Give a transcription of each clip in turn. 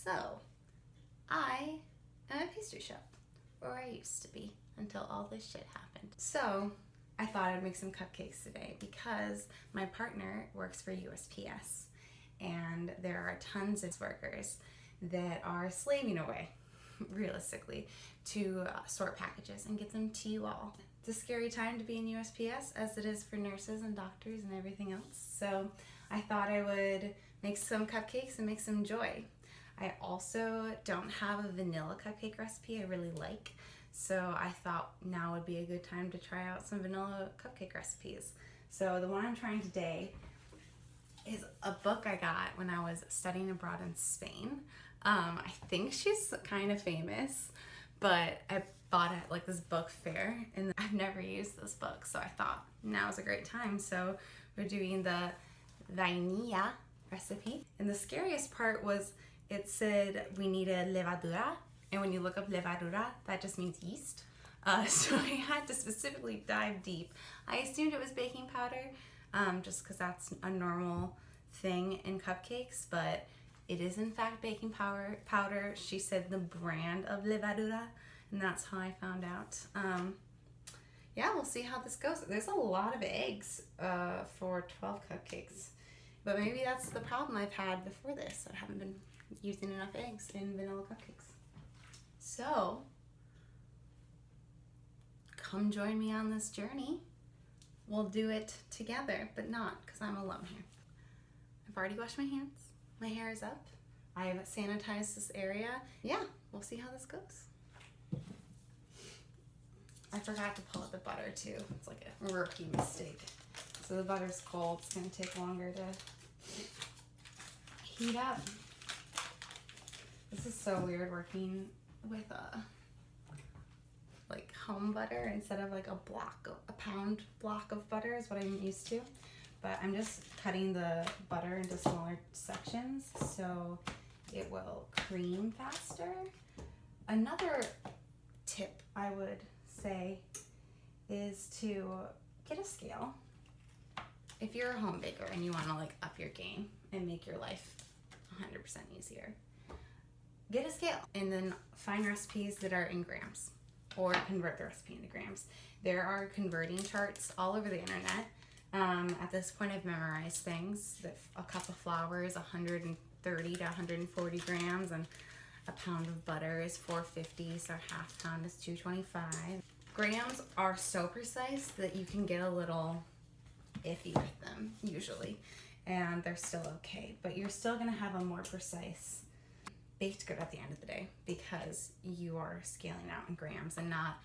So, I am a pastry chef, or I used to be until all this shit happened. So, I thought I'd make some cupcakes today because my partner works for USPS and there are tons of workers that are slaving away, realistically, to sort packages and get them to you all. It's a scary time to be in USPS, as it is for nurses and doctors and everything else. So I thought I would make some cupcakes and make some joy. I also don't have a vanilla cupcake recipe I really like, so I thought now would be a good time to try out some vanilla cupcake recipes. So the one I'm trying today is a book I got when I was studying abroad in Spain. I think she's kind of famous, but I bought it like this book fair and I've never used this book, so I thought now's a great time. So we're doing the vainilla recipe, and the scariest part was it said we needed levadura, and when you look up levadura, that just means yeast. So I had to specifically dive deep. I assumed it was baking powder, just because that's a normal thing in cupcakes, but it is in fact baking powder. She said the brand of levadura, and that's how I found out. Yeah, we'll see how this goes. There's a lot of eggs for 12 cupcakes, but maybe that's the problem I've had before this. I haven't been using enough eggs in vanilla cupcakes. So, come join me on this journey. We'll do it together, but not because I'm alone here. I've already washed my hands. My hair is up. I've sanitized this area. Yeah, we'll see how this goes. I forgot to pull out the butter too. It's like a rookie mistake. So the butter's cold. It's gonna take longer to heat up. This is so weird working with like home butter instead of like a pound block of butter is what I'm used to. But I'm just cutting the butter into smaller sections so it will cream faster. Another tip I would say is to get a scale. If you're a home baker and you want to like up your game and make your life 100% easier, get a scale and then find recipes that are in grams or convert the recipe into grams. There are converting charts all over the internet. At this point I've memorized things that a cup of flour is 130 to 140 grams and a pound of butter is 450, so a half pound is 225. Grams are so precise that you can get a little iffy with them usually, and they're still okay, but you're still gonna have a more precise baked good at the end of the day because you are scaling out in grams and not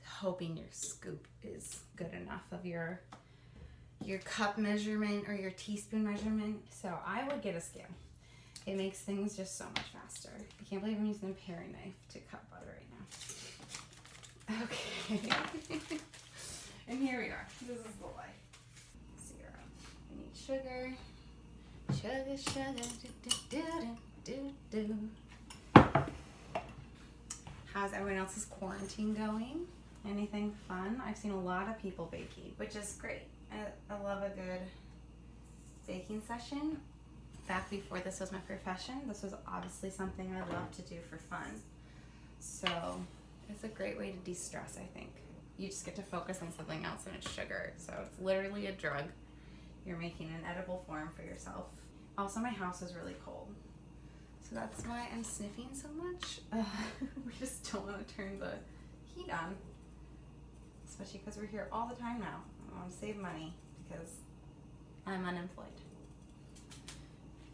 hoping your scoop is good enough of your cup measurement or your teaspoon measurement. So I would get a scale. It makes things just so much faster. I can't believe I'm using a paring knife to cut butter right now. Okay. And here we are. This is the life. Syrup. We need sugar. Sugar, sugar, do. How's everyone else's quarantine going? Anything fun? I've seen a lot of people baking, which is great. I love a good baking session. Back before this was my profession, this was obviously something I love to do for fun. So it's a great way to de-stress, I think. You just get to focus on something else and it's sugar. So it's literally a drug. You're making an edible form for yourself. Also, my house is really cold. So that's why I'm sniffing so much. We just don't want to turn the heat on. Especially because we're here all the time now. I want to save money because I'm unemployed.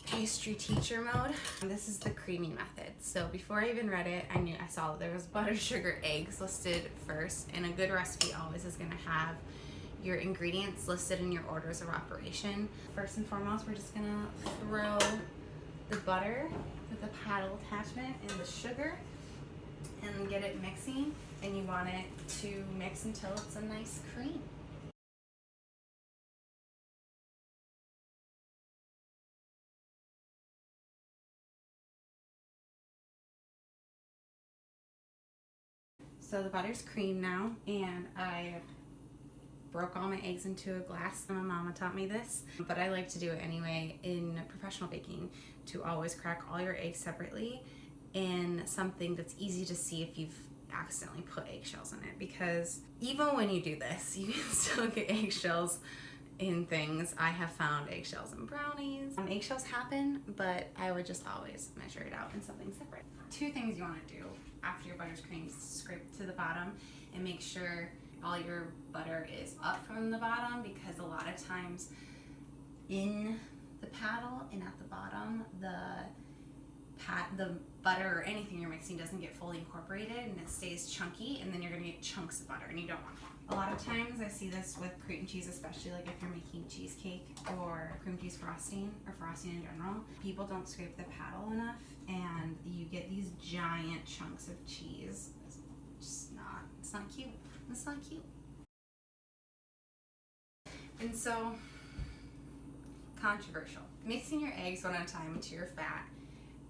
Pastry teacher mode. This is the creamy method. So before I even read it, I saw that there was butter, sugar, eggs listed first, and a good recipe always is going to have your ingredients listed in your orders of operation. First and foremost, we're just going to throw the butter with the paddle attachment and the sugar and get it mixing, and you want it to mix until it's a nice cream. So the butter's cream now, and I broke all my eggs into a glass. My mama taught me this, but I like to do it anyway in professional baking, to always crack all your eggs separately in something that's easy to see if you've accidentally put eggshells in it, because even when you do this, you can still get eggshells in things. I have found eggshells in brownies. Eggshells happen, but I would just always measure it out in something separate. Two things you want to do after your butter's creamed: scrape to the bottom and make sure all your butter is up from the bottom, because a lot of times in the paddle and at the bottom, the butter or anything you're mixing doesn't get fully incorporated and it stays chunky, and then you're gonna get chunks of butter, and you don't want that. A lot of times I see this with cream cheese, especially like if you're making cheesecake or cream cheese frosting or frosting in general. People don't scrape the paddle enough and you get these giant chunks of cheese. It's not cute. It's not cute. And so, controversial. Mixing your eggs one at a time into your fat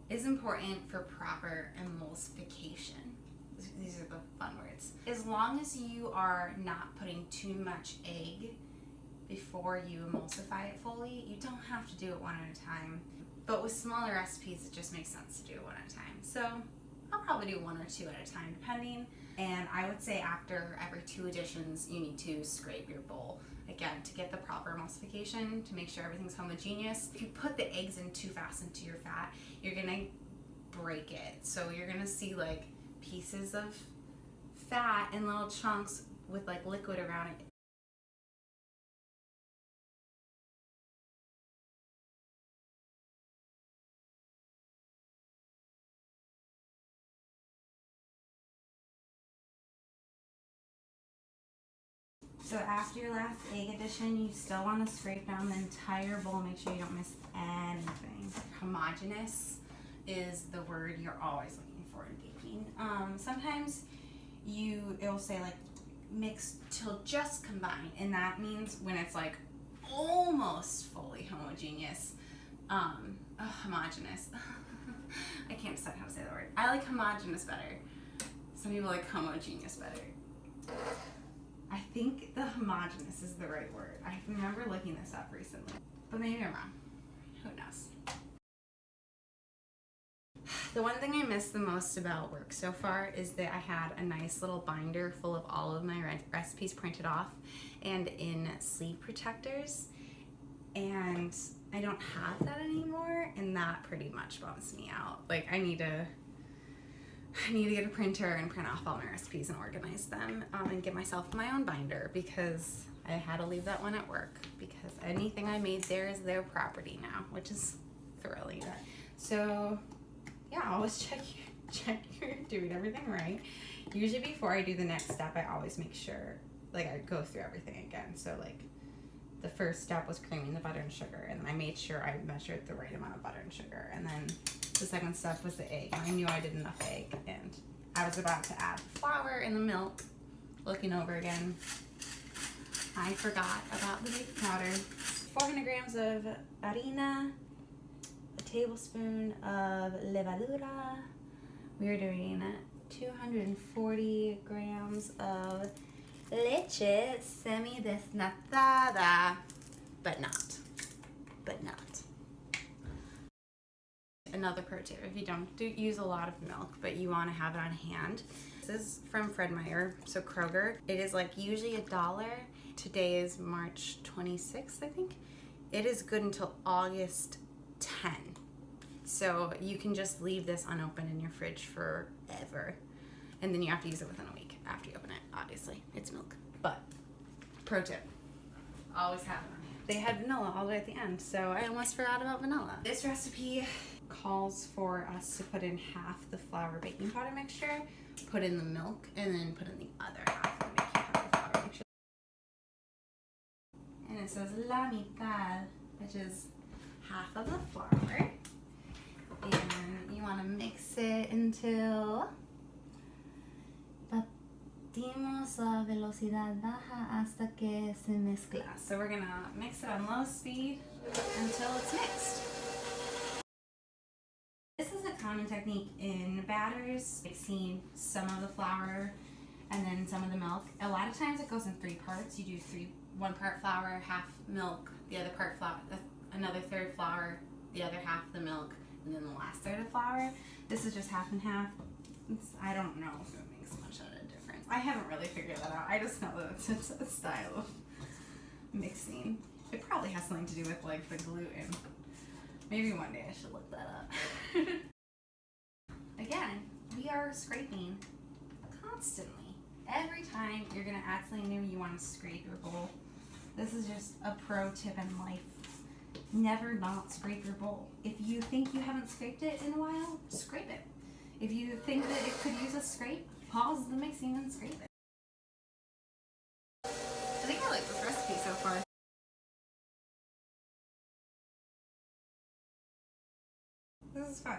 is important for proper emulsification. These are the fun words. As long as you are not putting too much egg before you emulsify it fully, you don't have to do it one at a time. But with smaller recipes, it just makes sense to do it one at a time. So I'll probably do one or two at a time, depending. And I would say after every 2 additions, you need to scrape your bowl again to get the proper emulsification, to make sure everything's homogeneous. If you put the eggs in too fast into your fat, you're gonna break it. So you're gonna see like pieces of fat and little chunks with like liquid around it. So after your last egg addition, you still want to scrape down the entire bowl. Make sure you don't miss anything. Homogeneous is the word you're always looking for in baking. Sometimes it'll say like mix till just combine, and that means when it's like almost fully homogeneous. Homogeneous. I can't decide how to say the word. I like homogeneous better. Some people like homogeneous better. I think the homogeneous is the right word. I remember looking this up recently, but maybe I'm wrong. Who knows? The one thing I miss the most about work so far is that I had a nice little binder full of all of my recipes printed off and in sleeve protectors, and I don't have that anymore, and that pretty much bums me out. Like I need to get a printer and print off all my recipes and organize them, and get myself my own binder, because I had to leave that one at work because anything I made there is their property now, which is thrilling. So yeah, always check you're doing everything right. Usually before I do the next step, I always make sure, like I go through everything again. So like the first step was creaming the butter and sugar, and I made sure I measured the right amount of butter and sugar, and then the second step was the egg. I knew I did enough egg, and I was about to add the flour and the milk. Looking over again, I forgot about the baking powder. 400 grams of harina, a tablespoon of levadura. We are doing 240 grams of leche semi-desnatada, but not. Another pro tip: if you don't use a lot of milk, but you want to have it on hand. This is from Fred Meyer, so Kroger. It is like usually $1. Today is March 26th, I think. It is good until August 10. So you can just leave this unopened in your fridge forever. And then you have to use it within a week after you open it, obviously. It's milk. But, pro tip, always have it on hand. They had vanilla all the way at the end, so I almost forgot about vanilla. This recipe calls for us to put in half the flour baking powder mixture, put in the milk, and then put in the other half of the baking powder flour mixture. And it says la mitad, which is half of the flour. And you want to mix it until batimos a velocidad baja hasta que se mezcla. So we're going to mix it on low speed until it's mixed. This is a common technique in batters. Mixing some of the flour and then some of the milk. A lot of times it goes in 3 parts. You do 1 part flour, half milk, the other part flour, another third flour, the other half the milk, and then the last third of flour. This is just half and half. I don't know if it makes much of a difference. I haven't really figured that out. I just know that it's a style of mixing. It probably has something to do with like the gluten. Maybe one day I should look that up. Again, we are scraping constantly. Every time you're gonna add something new, you want to scrape your bowl. This is just a pro tip in life. Never not scrape your bowl. If you think you haven't scraped it in a while, scrape it. If you think that it could use a scrape, pause the mixing and scrape it. I think I like this recipe so far. This is fun.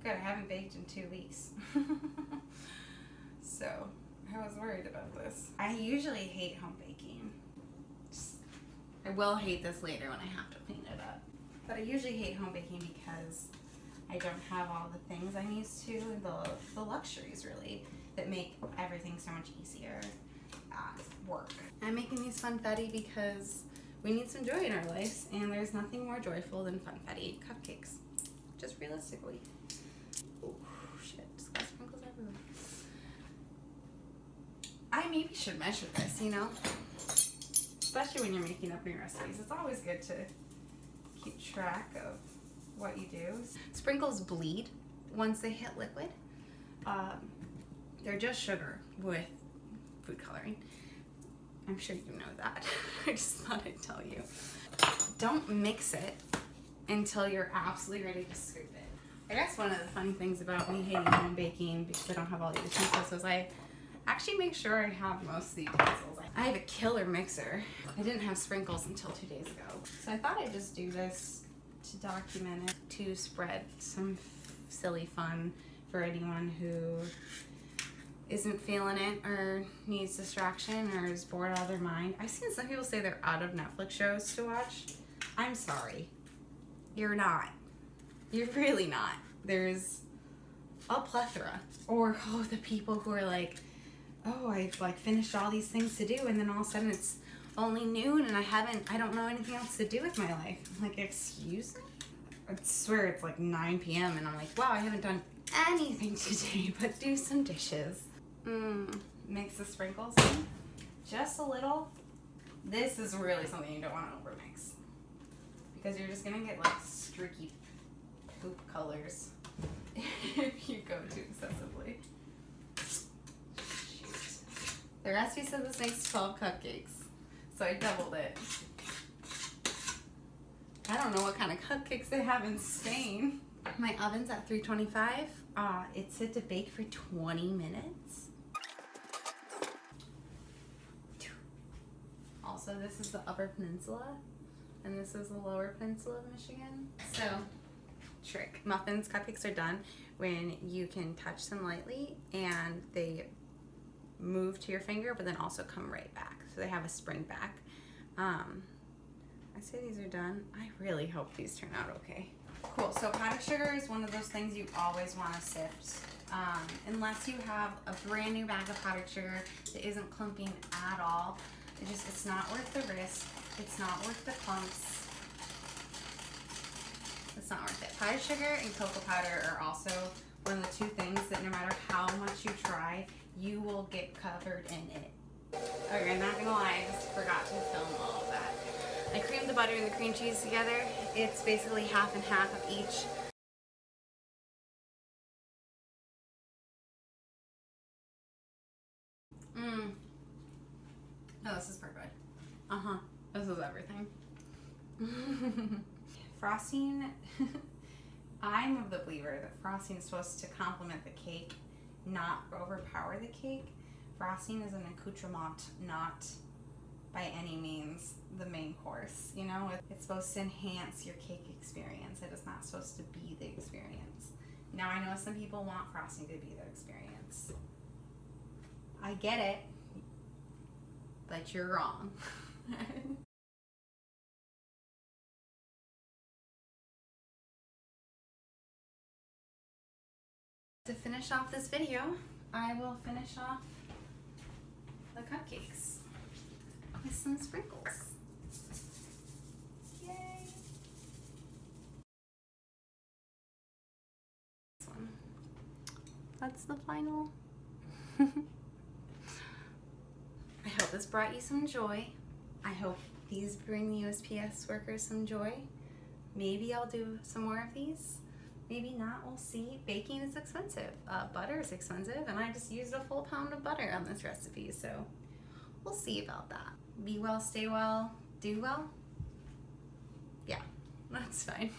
Good, I haven't baked in 2 weeks. So, I was worried about this. I usually hate home baking. I will hate this later when I have to clean it up. But I usually hate home baking because I don't have all the things I'm used to, and the luxuries really, that make everything so much easier at work. I'm making these funfetti because we need some joy in our lives, and there's nothing more joyful than funfetti cupcakes. Just realistically. Oh shit, just got sprinkles everywhere. I maybe should measure this, you know? Especially when you're making up new recipes. It's always good to keep track of what you do. Sprinkles bleed once they hit liquid. They're just sugar with food coloring. I'm sure you know that. I just thought I'd tell you. Don't mix it until you're absolutely ready to scoop it. I guess one of the funny things about me hating home baking, because I don't have all the utensils, is I actually make sure I have most of the utensils. I have a killer mixer. I didn't have sprinkles until 2 days ago. So I thought I'd just do this to document it, to spread some silly fun for anyone who isn't feeling it or needs distraction or is bored out of their mind. I've seen some people say they're out of Netflix shows to watch. I'm sorry. You're not. You're really not. There's a plethora. Or, the people who are like, I've like finished all these things to do, and then all of a sudden it's only noon and I don't know anything else to do with my life. I'm like, excuse me? I swear it's like 9 p.m. and I'm like, wow, I haven't done anything today but do some dishes. Mix the sprinkles in just a little. This is really something you don't want to overmix, because you're just gonna get like streaky poop colors if you go too excessively. Shoot. The recipe says this makes 12 cupcakes, so I doubled it. I don't know what kind of cupcakes they have in Spain. My oven's at 325. It's set to bake for 20 minutes. Also, this is the Upper Peninsula, and this is the Lower Peninsula of Michigan. So, trick. Muffins, cupcakes are done when you can touch them lightly and they move to your finger, but then also come right back. So they have a spring back. I say these are done. I really hope these turn out okay. Cool, so powdered sugar is one of those things you always want to sift. Unless you have a brand new bag of powdered sugar that isn't clumping at all. It's not worth the risk. It's not worth the clumps. It's not worth it. Powdered sugar and cocoa powder are also one of the 2 things that no matter how much you try, you will get covered in it. Okay, I'm not gonna lie, I just forgot to film all of that. I creamed the butter and the cream cheese together. It's basically half and half of each. Oh, this is perfect. This is everything. Frosting. I'm of the believer that frosting is supposed to complement the cake, not overpower the cake. Frosting is an accoutrement, not by any means the main course. You know, it's supposed to enhance your cake experience. It is not supposed to be the experience. Now, I know some people want frosting to be their experience. I get it, but you're wrong. To finish off this video, I will finish off the cupcakes with some sprinkles. Yay! This one. That's the final. I hope this brought you some joy. I hope these bring the USPS workers some joy. Maybe I'll do some more of these. Maybe not, we'll see. Baking is expensive. Butter is expensive, and I just used a full pound of butter on this recipe, so we'll see about that. Be well, stay well, do well. Yeah, that's fine.